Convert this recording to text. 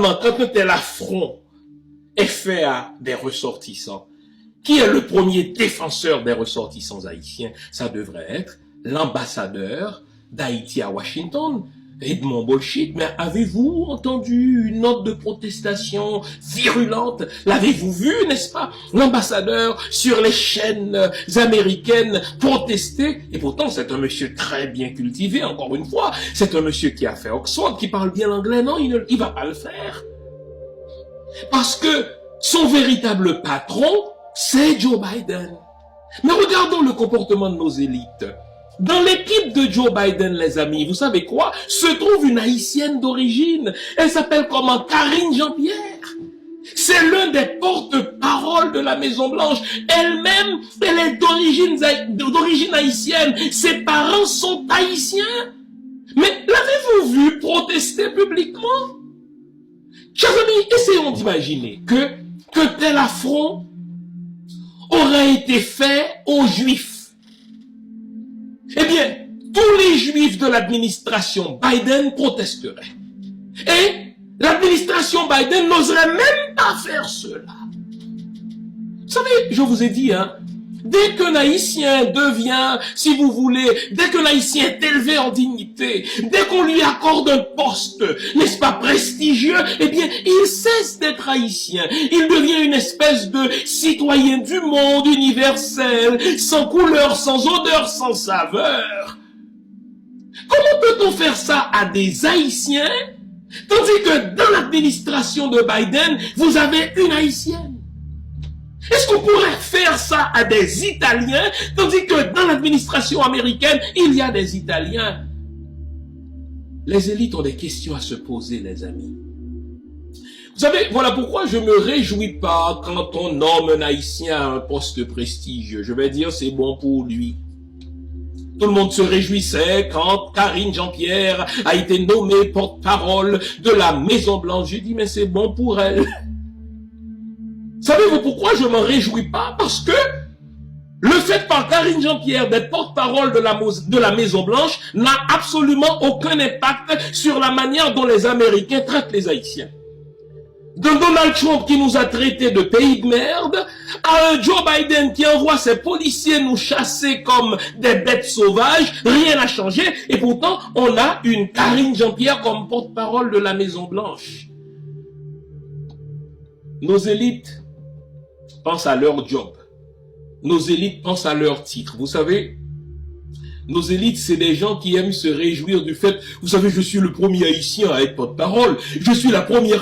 Quand un tel affront est fait à des ressortissants, qui est le premier défenseur des ressortissants haïtiens? Ça devrait être l'ambassadeur d'Haïti à Washington, Edmond Bullshit. Mais avez-vous entendu une note de protestation virulente? L'avez-vous vu, n'est-ce pas? L'ambassadeur sur les chaînes américaines protester. Et pourtant, c'est un monsieur très bien cultivé, encore une fois. C'est un monsieur qui a fait Oxford, qui parle bien l'anglais. Non, il va pas le faire. Parce que son véritable patron, c'est Joe Biden. Mais regardons le comportement de nos élites. Dans l'équipe de Joe Biden, les amis, vous savez quoi? Se trouve une Haïtienne d'origine. Elle s'appelle comment? Karine Jean-Pierre. C'est l'un des porte-parole de la Maison-Blanche. Elle-même, elle est d'origine haïtienne. Ses parents sont haïtiens. Mais l'avez-vous vu protester publiquement? Chers amis, essayons d'imaginer que tel affront aurait été fait aux Juifs. Eh bien, tous les Juifs de l'administration Biden protesteraient. Et l'administration Biden n'oserait même pas faire cela. Vous savez, je vous ai dit, dès qu'un Haïtien devient, si vous voulez, dès qu'un Haïtien est élevé en dignité, dès qu'on lui accorde un poste, n'est-ce pas, prestigieux, eh bien, il cesse d'être Haïtien. Il devient une espèce de citoyen du monde universel, sans couleur, sans odeur, sans saveur. Comment peut-on faire ça à des Haïtiens, tandis que dans l'administration de Biden, vous avez une Haïtienne? Est-ce qu'on pourrait faire ça à des Italiens, tandis que dans l'administration américaine, il y a des Italiens? Les élites ont des questions à se poser, les amis. Vous savez, voilà pourquoi je me réjouis pas quand on nomme un Haïtien à un poste prestigieux. Je vais dire, c'est bon pour lui. Tout le monde se réjouissait quand Karine Jean-Pierre a été nommée porte-parole de la Maison-Blanche. J'ai dit, mais c'est bon pour elle. Savez-vous pourquoi je m'en réjouis pas? Parce que le fait par Karine Jean-Pierre d'être porte-parole de la Maison-Blanche n'a absolument aucun impact sur la manière dont les Américains traitent les Haïtiens. De Donald Trump qui nous a traités de pays de merde, à un Joe Biden qui envoie ses policiers nous chasser comme des bêtes sauvages, rien n'a changé, et pourtant on a une Karine Jean-Pierre comme porte-parole de la Maison-Blanche. Nos élites pensent à leur job. Nos élites pensent à leur titre. Vous savez, nos élites, c'est des gens qui aiment se réjouir du fait, vous savez, je suis le premier Haïtien à être porte-parole. Je suis la première